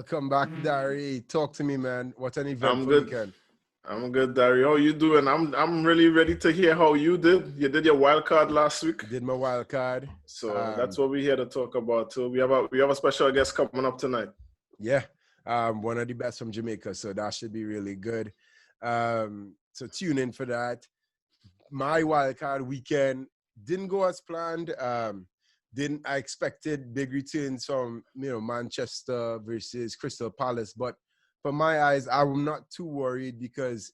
Welcome back, Dari. Talk to me, man. What an I'm eventful good. weekend. I'm good, Dario. How you doing? I'm really ready to hear how you did. You did your wild card last week, Did my wild card. so that's what we're here to talk about. So we have a special guest coming up tonight. Yeah, one of the best from Jamaica, so that should be really good. So tune in for that. My wild card weekend didn't go as planned. I expected big returns from Manchester versus Crystal Palace, but for my eyes, I'm not too worried because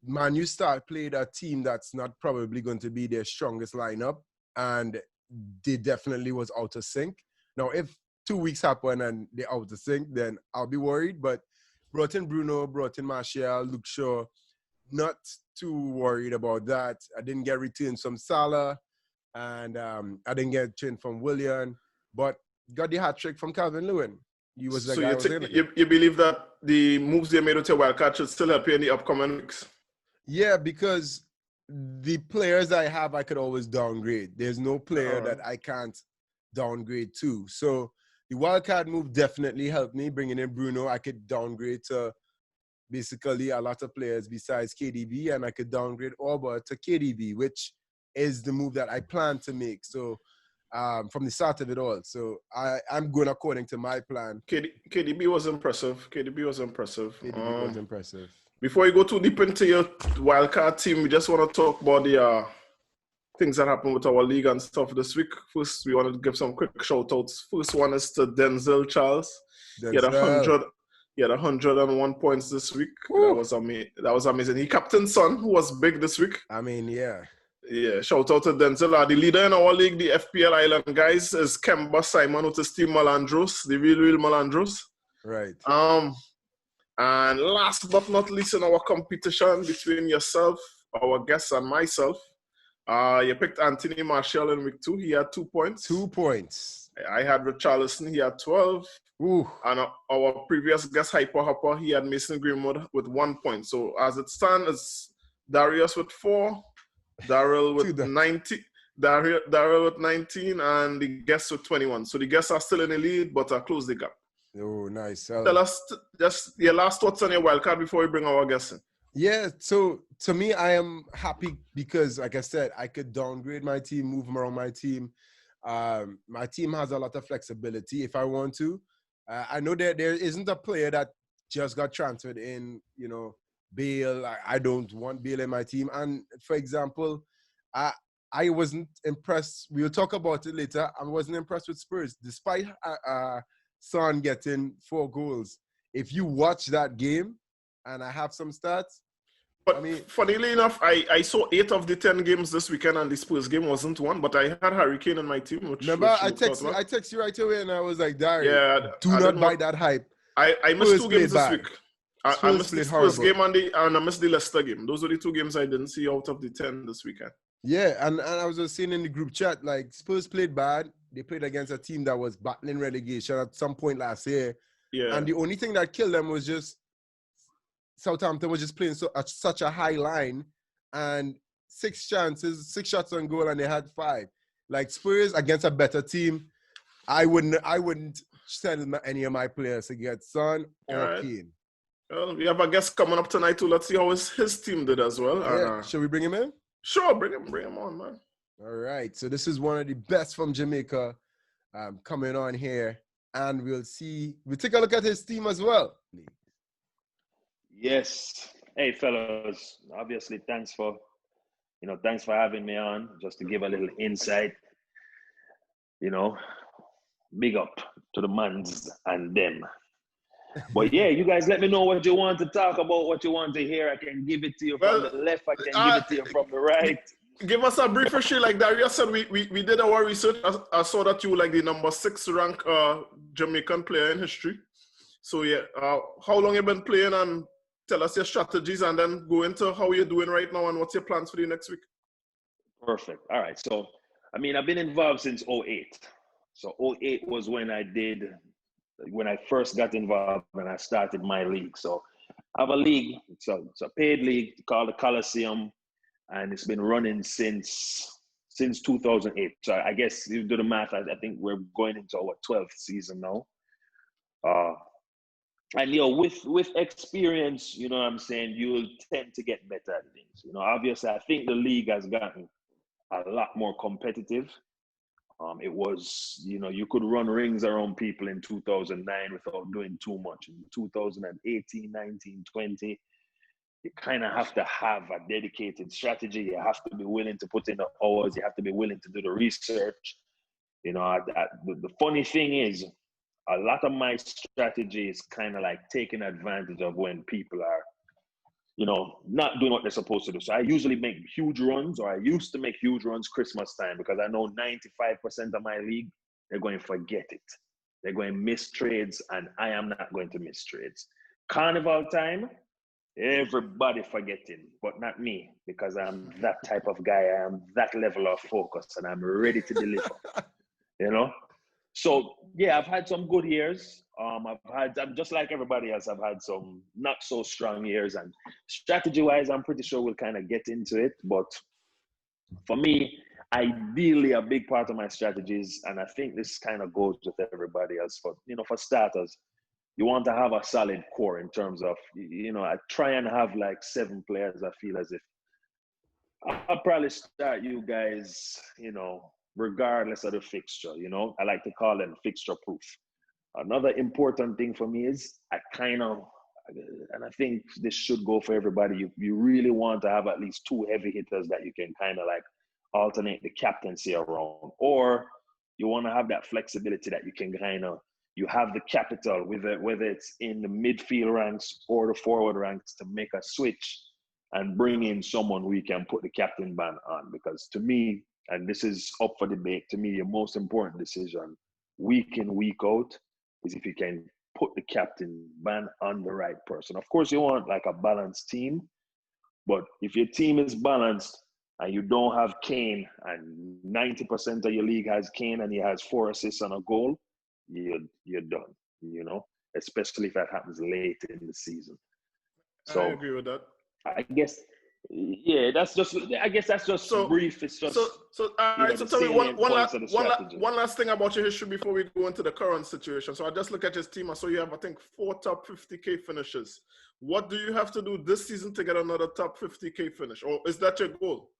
Man U played a team that's not probably going to be their strongest lineup, and they definitely was out of sync. Now, if 2 weeks happen and they're out of sync, then I'll be worried. But brought in Bruno, brought in Martial, Luke Shaw, not too worried about that. I didn't get returns from Salah, and I didn't get return from Willian, but got the hat trick from Calvin Lewin. He was the So guy I was in. you believe that the moves they made with your wild card should still help you in the upcoming weeks? Yeah, because the players I have, I could always downgrade. There's no player that I can't downgrade to. So the wildcard move definitely helped me. Bringing in Bruno, I could downgrade to basically a lot of players besides KDB, and I could downgrade Orba to KDB, which is the move that I plan to make. So from the start of it all. So I'm going according to my plan. KDB was impressive. KDB was impressive. Before you go too deep into your wildcard team, we just want to talk about the things that happened with our league and stuff this week. First, we wanted to give some quick shout-outs. First one is to Denzel Charles. He had 101 points this week. That was amazing. He captained Son, who was big this week. I mean, yeah. Yeah, shout out to Denzel. The leader in our league, the FPL Island guys, is Kemba Simon, with his team Malandros, the real Malandros. Right. And last but not least in our competition between yourself, our guests, and myself, you picked Anthony Martial in week 2. He had 2 points. 2 points. I had Richarlison. He had 12. Ooh. And our previous guest, Hyper Hopper, he had Mason Greenwood with 1 point. So as it stands, it's Darius with 4, Daryl with 19, Daryl with 19, and the guests with 21. So the guests are still in the lead, but close the gap. Oh, nice. Tell us just your last thoughts on your wildcard before we bring our guests in. Yeah, so to me, I am happy because, like I said, I could downgrade my team, move around my team. My team has a lot of flexibility if I want to. I know that there isn't a player that just got transferred in, Bale. I don't want Bale in my team. And, for example, I wasn't impressed. We'll talk about it later. I wasn't impressed with Spurs, despite Son getting 4 goals. If you watch that game, and I have some stats. But funnily enough, I saw 8 of the 10 games this weekend, and the Spurs game wasn't one. But I had Harry Kane in my team. I text you right away, and I was like, Dari, do not buy that hype. I missed 2 games this week. I missed the Spurs horrible. game and I missed the Leicester game. Those were the 2 games I didn't see out of the 10 this weekend. Yeah, and I was just saying in the group chat, like, Spurs played bad. They played against a team that was battling relegation at some point last year. Yeah. And the only thing that killed them was just Southampton was just playing at such a high line, and 6 chances, 6 shots on goal, and they had 5. Like, Spurs against a better team, I wouldn't send any of my players to get Son or Kane. Well, we have a guest coming up tonight too. Let's see how his team did as well. Yeah. Shall we bring him in? Sure, bring him on, man. All right. So this is one of the best from Jamaica coming on here, and we'll take a look at his team as well. Yes. Hey, fellas. Obviously, thanks for having me on. Just to give a little insight. Big up to the mans and them. But yeah, you guys let me know what you want to talk about, what you want to hear. I can give it to you from the left. I can give it to you from the right. Give us a brief history. Like Darius said, we did our research. I saw that you were like the number 6 ranked Jamaican player in history. So yeah, how long you been playing, and tell us your strategies, and then go into how you're doing right now and what's your plans for the next week. Perfect. All right. So, I've been involved since 2008. So 2008 was when I first got involved and I started my league. So I have a league. It's a paid league called the Coliseum, and it's been running since 2008. So I guess you do the math. I think we're going into our 12th season now. And with experience, you know what I'm saying, you'll tend to get better at things. You know, obviously, I think the league has gotten a lot more competitive. It was, you know, you could run rings around people in 2009 without doing too much. In 2018, 19, 20, you kind of have to have a dedicated strategy. You have to be willing to put in the hours. You have to be willing to do the research. You know, the funny thing is, a lot of my strategy is kind of like taking advantage of when people are, you know, not doing what they're supposed to do. So I usually make huge runs, or I used to make huge runs Christmas time, because I know 95% of my league, they're going to forget it. They're going to miss trades, and I am not going to miss trades. Carnival time, everybody forgetting, but not me, because I'm that type of guy. I am that level of focus, and I'm ready to deliver, you know? So yeah, I've had some good years. I'm just like everybody else. I've had some not so strong years, and strategy-wise, I'm pretty sure we'll kind of get into it. But for me, ideally, a big part of my strategies, and I think this kind of goes with everybody else. For for starters, you want to have a solid core in terms of, I try and have like 7 players. I feel as if I'll probably start you guys, regardless of the fixture. I like to call them fixture proof. Another important thing for me is and I think this should go for everybody, you really want to have at least 2 heavy hitters that you can kind of like alternate the captaincy around, or you want to have that flexibility that you can you have the capital, whether it's in the midfield ranks or the forward ranks, to make a switch and bring in someone who you can put the captain ban on. Because to me, and this is up for debate, to me, the most important decision week in, week out is if you can put the captain ban on the right person. Of course, you want like a balanced team, but if your team is balanced and you don't have Kane, and 90% of your league has Kane and he has 4 assists and a goal, you're done, especially if that happens late in the season. So I agree with that. I guess, yeah, that's just brief. It's just all right. So tell me one last thing about your history before we go into the current situation. So I just look at his team. I saw you have, I think, 4 top 50K finishes. What do you have to do this season to get another top 50K finish, or is that your goal?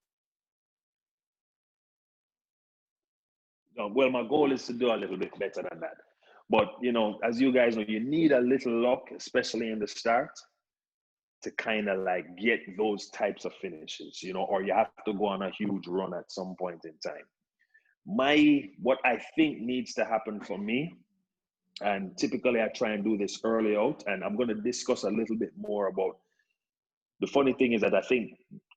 Well, my goal is to do a little bit better than that. But, as you guys know, you need a little luck, especially in the start, to kind of like get those types of finishes, or you have to go on a huge run at some point in time. What I think needs to happen for me, and typically I try and do this early out, and I'm going to discuss a little bit more about, the funny thing is that I think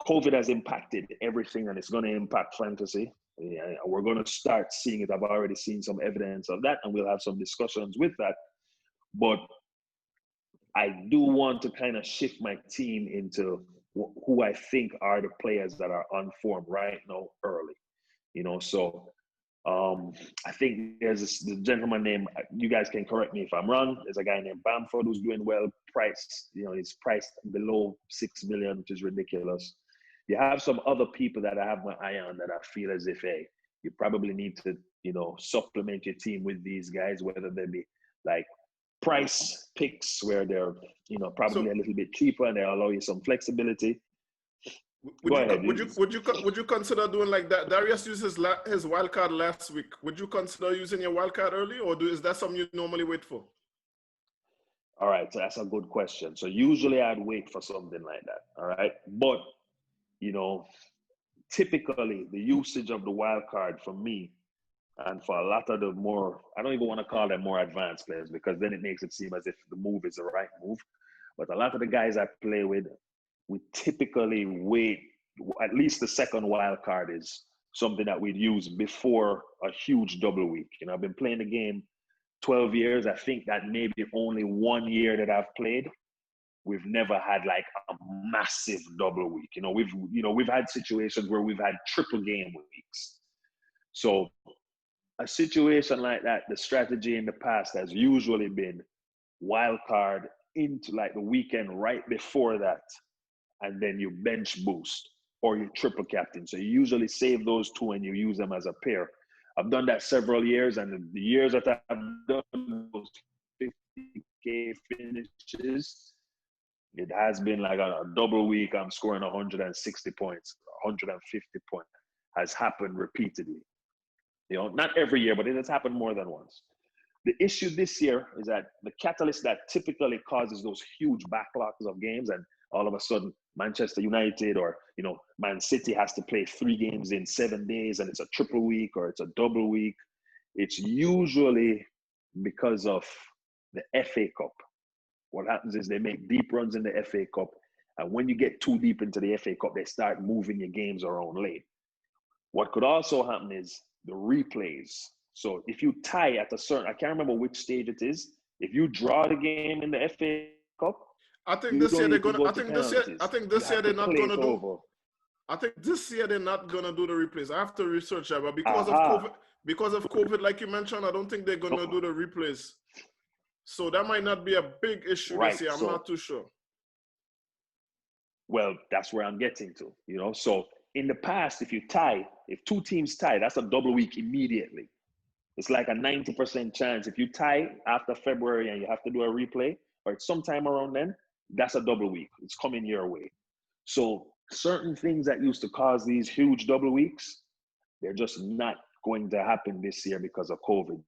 COVID has impacted everything, and it's going to impact fantasy. Yeah, we're going to start seeing it. I've already seen some evidence of that, and we'll have some discussions with that. But I do want to kind of shift my team into who I think are the players that are on form right now early. So I think there's the gentleman named, you guys can correct me if I'm wrong, there's a guy named Bamford who's doing well, he's priced below 6 million, which is ridiculous. You have some other people that I have my eye on that I feel as if, hey, you probably need to, supplement your team with these guys, whether they be like price picks where they're, probably a little bit cheaper and they allow you some flexibility. Would you consider doing like that? Darius used his wild card last week. Would you consider using your wild card early, or is that something you normally wait for? All right, so that's a good question. So usually I'd wait for something like that. All right, but typically the usage of the wild card for me, and for a lot of the more, I don't even want to call them more advanced players, because then it makes it seem as if the move is the right move. But a lot of the guys I play with, we typically wait, at least the second wild card is something that we'd use before a huge double week. I've been playing the game 12 years. I think that maybe only 1 year that I've played, we've never had like a massive double week. We've had situations where we've had triple game weeks. So a situation like that, the strategy in the past has usually been wild card into like the weekend right before that, and then you bench boost or you triple captain. So you usually save those 2 and you use them as a pair. I've done that several years, and the years that I've done those UK finishes, it has been like a double week. I'm scoring 160 points, 150 points. Has happened repeatedly. You know, not every year, but it has happened more than once. The issue this year is that the catalyst that typically causes those huge backlogs of games, and all of a sudden Manchester United or, you know, Man City has to play 3 games in 7 days and it's a triple week or it's a double week. It's usually because of the FA Cup. What happens is they make deep runs in the FA Cup, and when you get too deep into the FA Cup, they start moving your games around late. What could also happen is the replays. So if you tie at a certain, I can't remember which stage it is. If you draw the game in the FA Cup, I think you this year don't they're need to gonna. go I to think this year. penalties. I think You this year have they're to not play gonna it do. over. I think this year they're not gonna do the replays. I have to research that, but because Aha. of COVID, like you mentioned, I don't think they're gonna do the replays. So that might not be a big issue Right. this year. I'm So, not too sure. well, that's where I'm getting to, you know. So in the past, if 2 teams tie, that's a double week immediately. It's like a 90% chance. If you tie after February and you have to do a replay, or it's sometime around then, that's a double week. It's coming your way. So certain things that used to cause these huge double weeks, they're just not going to happen this year because of COVID.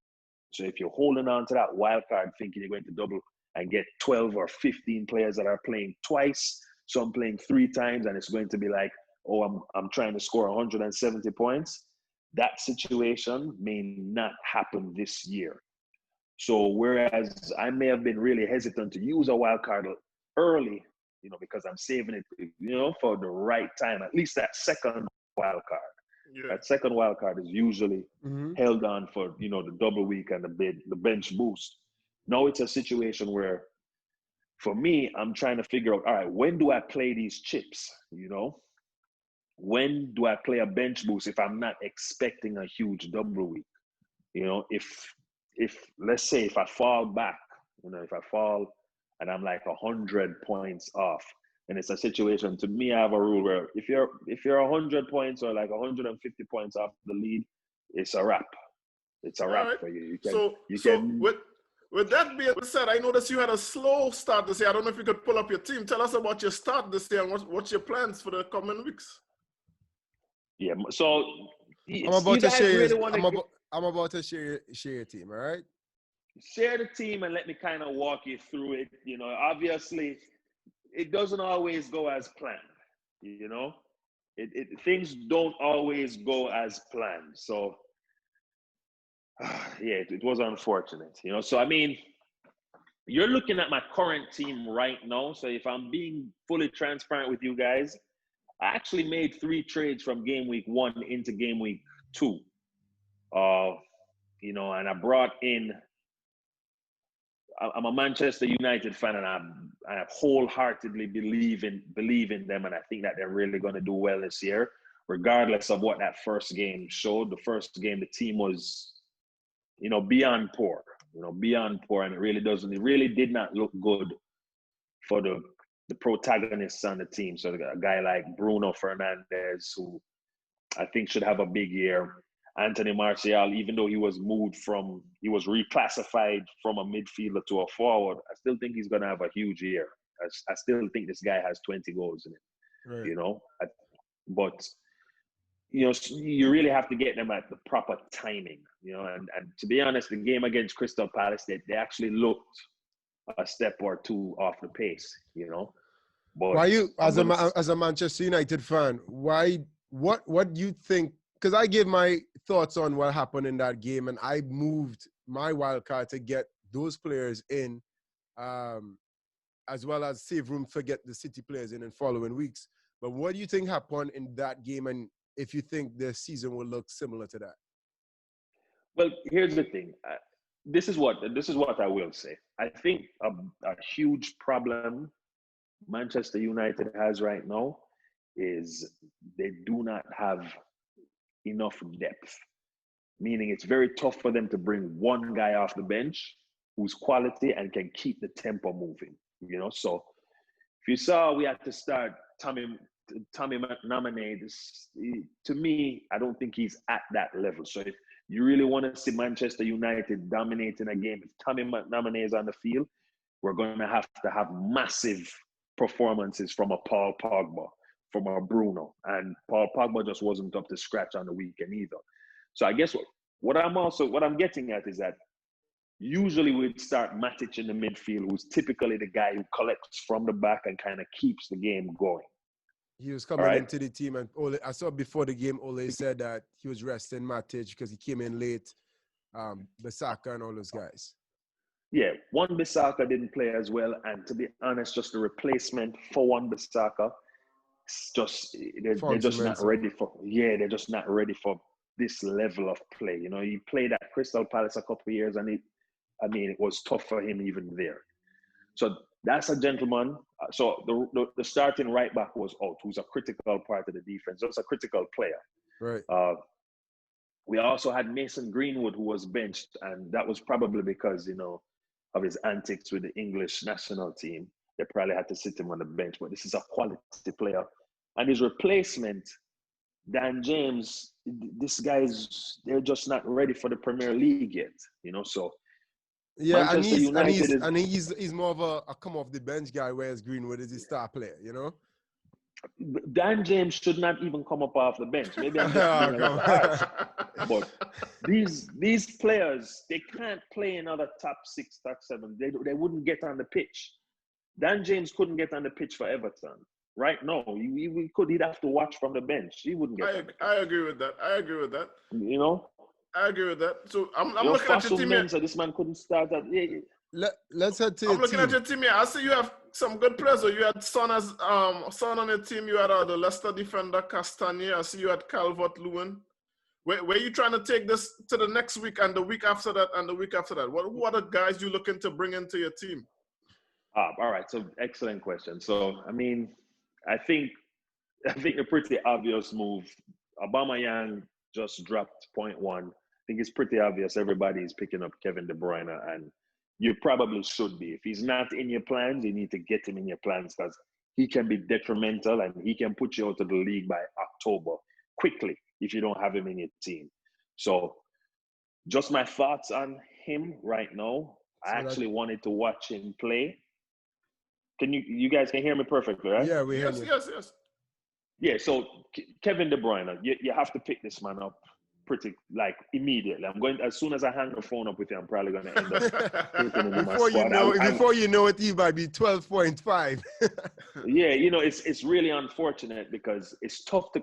So if you're holding on to that wild card thinking you're going to double and get 12 or 15 players that are playing twice, some playing 3 times, and it's going to be like, oh, I'm trying to score 170 points, that situation may not happen this year. So whereas I may have been really hesitant to use a wild card early, you know, because I'm saving it, you know, for the right time, at least that second wild card. Yeah. That second wild card is usually held on for, you know, the double week and the bench boost. Now it's a situation where, for me, I'm trying to figure out, all right, when do I play these chips, you know? When do I play a bench boost if I'm not expecting a huge double week? You know, if let's say if I fall back, you know, if I fall and I'm like 100 points off, and it's a situation, to me, I have a rule where if you're 100 points or like 150 points off the lead, it's a wrap. It's a wrap right. for you. With that being said, I noticed you had a slow start this year. I don't know if you could pull up your team. Tell us about your start this year and what's your plans for the coming weeks. Yeah, so I'm about to share. I'm about to share your team. All right. Share the team and let me kind of walk you through it. You know, obviously, it doesn't always go as planned. You know, things don't always go as planned. So, yeah, it was unfortunate. You know, so I mean, you're looking at my current team right now. So if I'm being fully transparent with you guys, I actually made 3 trades from game week 1 into game week 2. You know, and I brought in, I'm a Manchester United fan, and I wholeheartedly believe in them, and I think that they're really going to do well this year, regardless of what that first game showed. The first game, the team was, you know, beyond poor, and it really did not look good for the protagonists on the team. So a guy like Bruno Fernandes, who I think should have a big year. Anthony Martial, even though he was reclassified from a midfielder to a forward, I still think he's going to have a huge year. I still think this guy has 20 goals in it, right. You know. But, you know, you really have to get them at the proper timing, you know. And to be honest, the game against Crystal Palace, they actually looked a step or 2 off the pace, you know. But why you, as a Manchester United fan, what do you think? Because I gave my thoughts on what happened in that game, and I moved my wild card to get those players in, as well as save room to get the City players in following weeks. But what do you think happened in that game, and if you think the season will look similar to that? Well, here's the thing. This is what I will say. I think a huge problem Manchester United has right now is they do not have enough depth, meaning it's very tough for them to bring one guy off the bench who's quality and can keep the tempo moving, you know. So if you saw, we had to start Tommy McNamee. To me, I don't think he's at that level. So if you really want to see Manchester United dominating a game, if Tommy McNamee is on the field, we're going to have massive performances from a Paul Pogba, from a Bruno. And Paul Pogba just wasn't up to scratch on the weekend either. So I guess what I'm getting at is that usually we'd start Matic in the midfield, who's typically the guy who collects from the back and kind of keeps the game going. He was coming into the team, and Ole, I saw before the game, Ole said that he was resting Matic because he came in late, Bissaka and all those guys. Yeah, Wan-Bissaka didn't play as well, and to be honest, just the replacement for Wan-Bissaka, they're just not ready for. Yeah, they're just not ready for this level of play. You know, he played at Crystal Palace a couple of years, and it was tough for him even there. So that's a gentleman. So the starting right back was out, who's a critical part of the defense, just a critical player. Right. We also had Mason Greenwood, who was benched, and that was probably because, you know, of his antics with the English national team. They probably had to sit him on the bench, but this is a quality player. And his replacement, Dan James, they're just not ready for the Premier League yet, you know, so. Yeah, and he's more of a come off the bench guy, whereas Greenwood is his star player, you know? Dan James should not even come up off the bench. Maybe I'm just being a little harsh. But these players, they can't play in other top 6, top 7. They wouldn't get on the pitch. Dan James couldn't get on the pitch for Everton. Right? No, he'd have to watch from the bench. He wouldn't get I agree with that. You know? I agree with that. So I'm looking at your team here. So this man couldn't start at. Let's head to. I'm looking at your team here. I see you have some good players. So you had Son on your team. You had the Leicester defender Castagne. I see you had Calvert-Lewin. Where you trying to take this to the next week and the week after that and the week after that? Who are the guys you looking to bring into your team? All right. So excellent question. So I mean, I think a pretty obvious move. Aubameyang just dropped 0.1. I think it's pretty obvious everybody is picking up Kevin De Bruyne, and you probably should be. If he's not in your plans, you need to get him in your plans because he can be detrimental and he can put you out of the league by October quickly if you don't have him in your team. So just my thoughts on him right now. I actually wanted to watch him play. You guys can hear me perfectly, right? Yeah, we hear you. Yes. Yeah, so Kevin De Bruyne, you have to pick this man up pretty, immediately. I'm going, as soon as I hang the phone up with you, I'm probably going to end up putting him in my squad. Before you know it, he might be 12.5. Yeah, you know, it's really unfortunate because it's tough to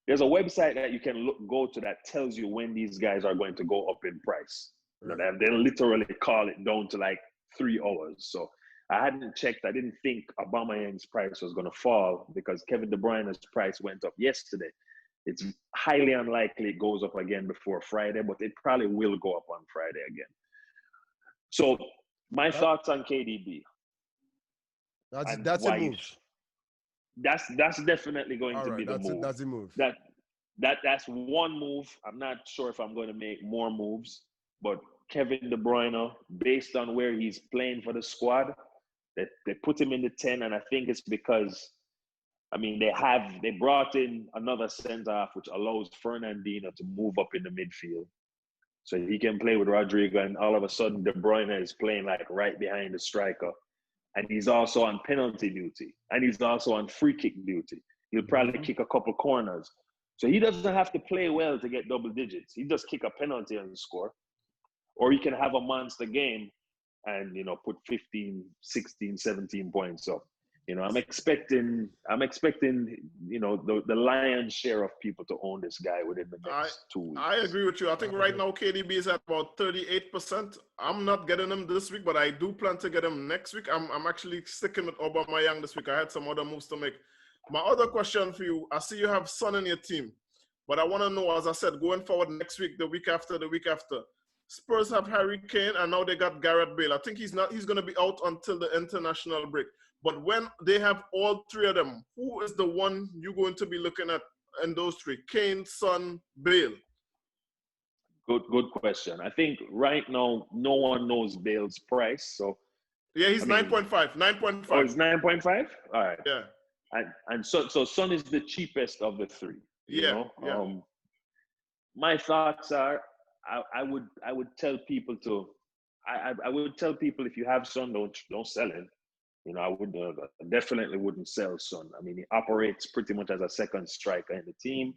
there's a website that you can go to that tells you when these guys are going to go up in price. You know, they literally call it down to 3 hours. So I hadn't checked. I didn't think Aubameyang's price was going to fall because Kevin De Bruyne's price went up yesterday. It's highly unlikely it goes up again before Friday, but it probably will go up on Friday again. So my thoughts on KDB. That's a move. That's definitely going to be the move. That's a move. That's one move. I'm not sure if I'm going to make more moves, but Kevin De Bruyne, based on where he's playing for the squad, they put him in the 10, and I think it's because, I mean, they brought in another centre-half, which allows Fernandinho to move up in the midfield. So he can play with Rodrigo, and all of a sudden De Bruyne is playing right behind the striker. And he's also on penalty duty, and he's also on free kick duty. He'll probably kick a couple corners. So he doesn't have to play well to get double digits. He just kick a penalty and score. Or he can have a monster game and, you know, put 15, 16, 17 points up. You know, I'm expecting, you know, the lion's share of people to own this guy within the next 2 weeks. I agree with you. I think right now KDB is at about 38%. I'm not getting him this week, but I do plan to get him next week. I'm actually sticking with Aubameyang this week. I had some other moves to make. My other question for you, I see you have Son in your team, but I want to know, as I said, going forward next week, the week after, Spurs have Harry Kane, and now they got Gareth Bale. I think he's going to be out until the international break. But when they have all 3 of them, who is the one you're going to be looking at in those 3? Kane, Son, Bale. Good question. I think right now no one knows Bale's price. So yeah, he's 9.5. 9.5. Oh, it's 9.5. All right. Yeah. And so Son is the cheapest of the 3. Yeah. My thoughts are, I would tell people to I would tell people, if you have Son, don't sell him. You know, I would definitely wouldn't sell Son. I mean, he operates pretty much as a second striker in the team.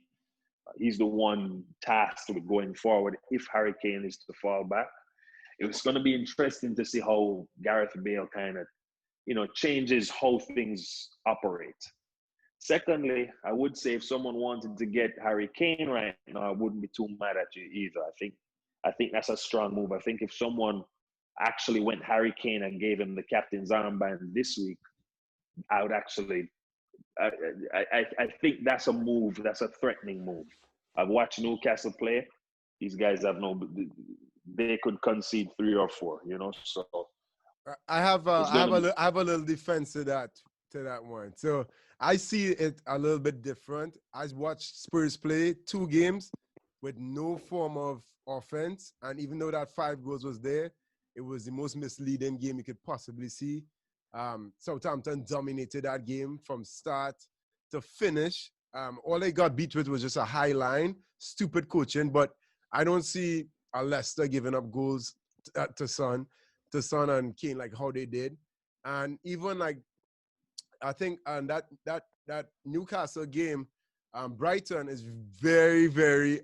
He's the one tasked with going forward if Harry Kane is to fall back. It's going to be interesting to see how Gareth Bale kind of, you know, changes how things operate. Secondly, I would say if someone wanted to get Harry Kane right now, I wouldn't be too mad at you either. I think that's a strong move. I think if someone actually went Harry Kane and gave him the captain's armband this week, I would actually, I think that's a move. That's a threatening move. I've watched Newcastle play. These guys they could concede 3 or 4, you know, so. I have a little defense to that one. So I see it a little bit different. I watched Spurs play 2 games with no form of offense, and even though that 5 goals was there, it was the most misleading game you could possibly see. Southampton dominated that game from start to finish. All they got beat with was just a high line, stupid coaching, but I don't see a Leicester giving up goals to Son and Kane like how they did. And even like, I think that Newcastle game, Brighton is very, very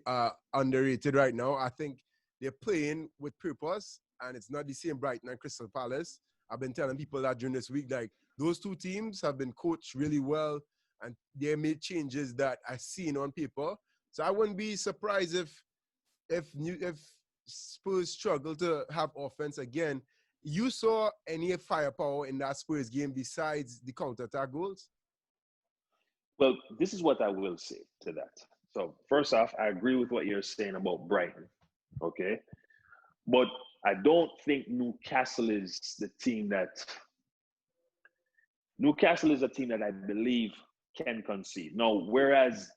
underrated right now. I think they're playing with purpose, and it's not the same Brighton and Crystal Palace. I've been telling people that during this week, like, those 2 teams have been coached really well, and they made changes that I've seen on paper. So I wouldn't be surprised if Spurs struggle to have offense again. You saw any firepower in that Spurs game besides the counter-attack goals? Well, this is what I will say to that. So first off, I agree with what you're saying about Brighton, okay? But I don't think Newcastle is a team that I believe can concede. No, whereas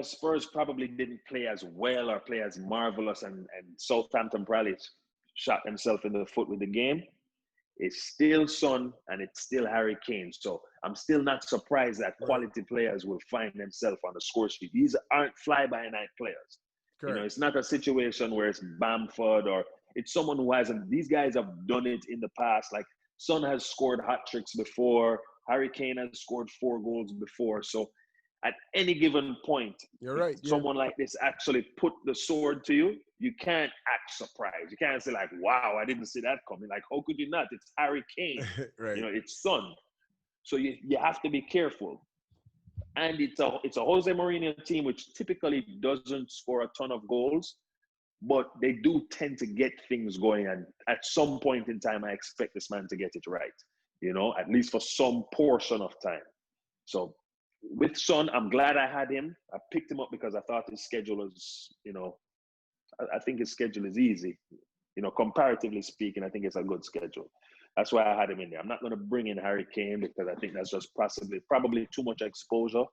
Spurs probably didn't play as well or play as marvelous, and Southampton probably shot themselves in the foot with the game, it's still Son and it's still Harry Kane. So I'm still not surprised that quality players will find themselves on the score sheet. These aren't fly-by-night players. Correct. You know, it's not a situation where it's Bamford or it's someone who hasn't. These guys have done it in the past. Like, Son has scored hat tricks before. Harry Kane has scored 4 goals before. So at any given point, you're right. Someone like this actually put the sword to you, you can't act surprised. You can't say like, wow, I didn't see that coming. Like, how could you not? It's Harry Kane. Right. You know, it's Son. So you have to be careful. And it's a Jose Mourinho team which typically doesn't score a ton of goals, but they do tend to get things going. And at some point in time, I expect this man to get it right, you know, at least for some portion of time. So with Son, I'm glad I had him. I picked him up because I thought his schedule was, you know, I think his schedule is easy. You know, comparatively speaking, I think it's a good schedule. That's why I had him in there. I'm not going to bring in Harry Kane because I think that's just probably too much exposure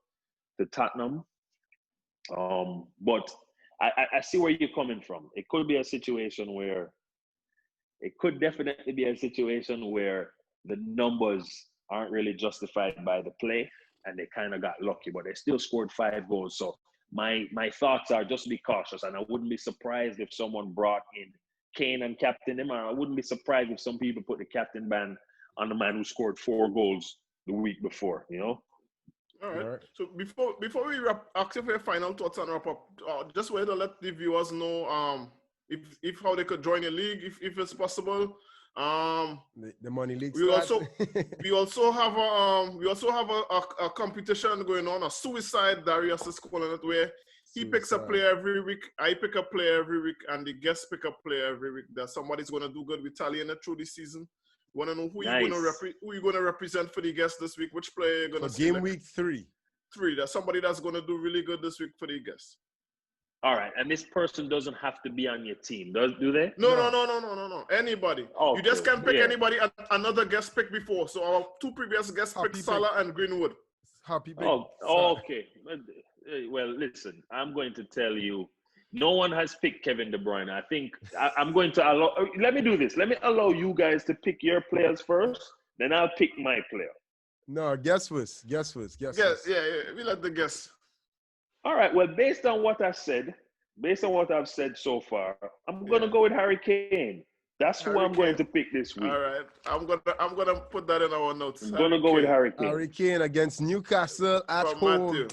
to Tottenham. But I see where you're coming from. It could be a situation where the numbers aren't really justified by the play, and they kind of got lucky, but they still scored 5 goals. So my thoughts are just be cautious, and I wouldn't be surprised if someone brought in Kane and captained him, or I wouldn't be surprised if some people put the captain ban on the man who scored 4 goals the week before, you know? All right. So before we ask you for your final thoughts and wrap up, just wanted to let the viewers know if how they could join your league if it's possible. The money league. We also have a competition going on, a suicide Darius is calling it, where he picks a player every week, I pick a player every week, and the guests pick a player every week. That somebody's going to do good with tallying it through this season. Want to know who you're going to represent for the guests this week? Which player you're going to select? Game week 3. 3. That's somebody that's going to do really good this week for the guests. All right, and this person doesn't have to be on your team, do they? No. Anybody. Okay. You just can't pick anybody. Another guest picked before. So our 2 previous guests picked Salah and Greenwood. Happy pick. Okay. Well, listen, I'm going to tell you, no one has picked Kevin De Bruyne. I think I'm going to allow. Let me do this. Let me allow you guys to pick your players first. Then I'll pick my player. No, guess first. Yeah. We let the guess. All right. Well, based on what I've said so far, I'm going to go with Harry Kane. That's who I'm going to pick this week. All right, I'm gonna put that in our notes. I'm gonna go with Harry Kane. Harry Kane against Newcastle at From home. Matthew.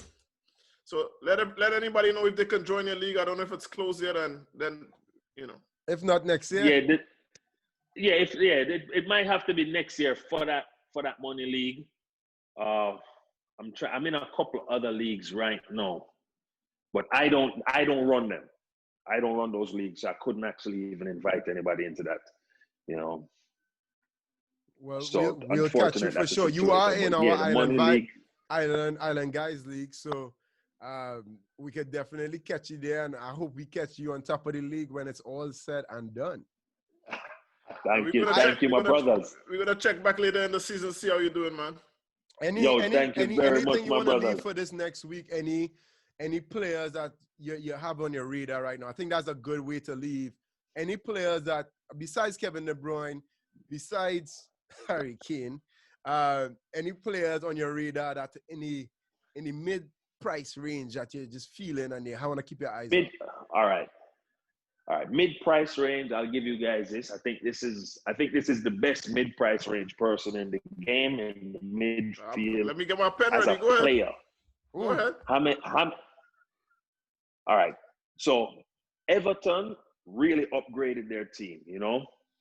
So let anybody know if they can join your league. I don't know if it's closed yet, and then If not next year. It might have to be next year for that money league. I'm in a couple other leagues right now, but I don't run them. I don't run those leagues. So I couldn't actually even invite anybody into that. Well, so we'll catch you for sure. You are in our Island Guys League, so we could definitely catch you there, and I hope we catch you on top of the league when it's all said and done. Thank you, my brothers. We're gonna check back later in the season, see how you're doing, man. Thank you very much, my brother. Leave for this next week? Any players that you have on your radar right now? I think that's a good way to leave. Any players that, besides Kevin De Bruyne, besides Harry Kane, any players on your radar that any mid-price range that you're just feeling and you want to keep your eyes on? All right. Mid-price range. I'll give you guys this. I think this is the best mid-price range person in the game in the midfield. Let me get my pen as ready. a Go ahead. Player. Go ahead. All right. So Everton really upgraded their team.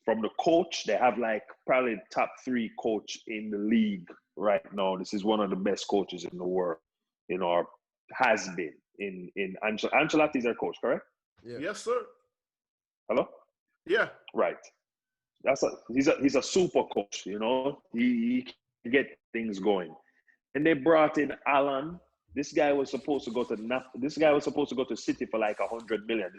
From the coach, they have probably top 3 coach in the league right now. This is one of the best coaches in the world. Or has been in Ancelotti's their coach, correct? Yeah. Yes, sir. Hello? Yeah. Right. He's a super coach, He can get things going. And they brought in Alan. This guy was supposed to go to City for 100 million.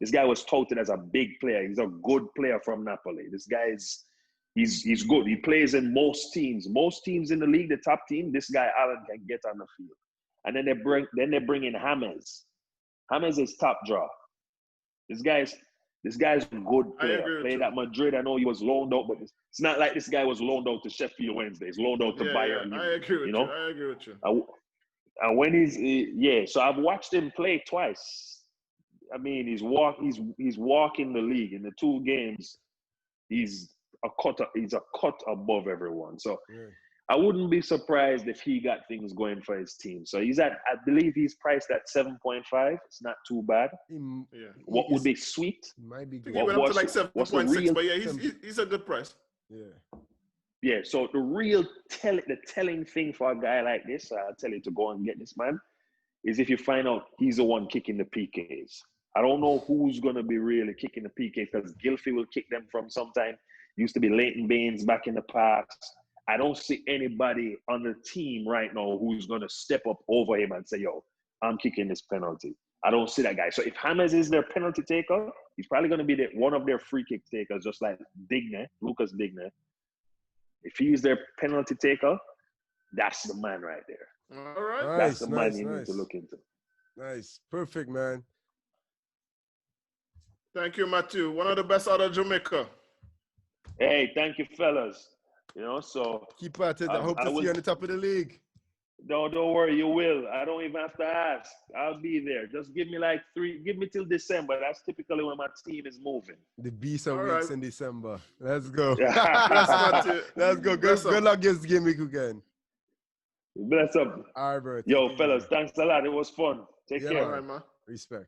This guy was touted as a big player. He's a good player from Napoli. This guy he's good. He plays in most teams. Most teams in the league, the top team, this guy Alan can get on the field. And then they bring in James. James is top draw. This guy's a good player. Played at Madrid. I know he was loaned out, but it's not like this guy was loaned out to Sheffield Wednesday. He's loaned out to Bayern. I agree with you. I agree with you. And when so I've watched him play twice. I mean, he's walking the league in the 2 games. He's a cut above everyone. So I wouldn't be surprised if he got things going for his team. So I believe he's priced at 7.5. It's not too bad. What would be sweet? Might be good. He went up to 7.6, but he's a good price. Yeah. Yeah, so the telling thing for a guy like this, I'll tell you to go and get this man, is if you find out he's the one kicking the PKs. I don't know who's going to be really kicking the PKs, because Gylfi will kick them from sometime. Used to be Leighton Baines back in the past. I don't see anybody on the team right now who's going to step up over him and say, yo, I'm kicking this penalty. I don't see that guy. So if James is their penalty taker, he's probably going to be one of their free kick takers, just like Lucas Digne. If he's their penalty taker, that's the man right there. All right. That's the man you need to look into. Nice. Perfect, man. Thank you, Matthew. One of the best out of Jamaica. Hey, thank you, fellas. So keep at it. I hope to see you on the top of the league. No, don't worry, you will. I don't even have to ask. I'll be there. Just give me till December. That's typically when my team is moving. The beast of weeks in December. Let's go. Let's go. Good luck against Gameweek again. Bless up. All right, bro. Yo, fellas, thanks a lot. It was fun. Take care. All right, man. Respect.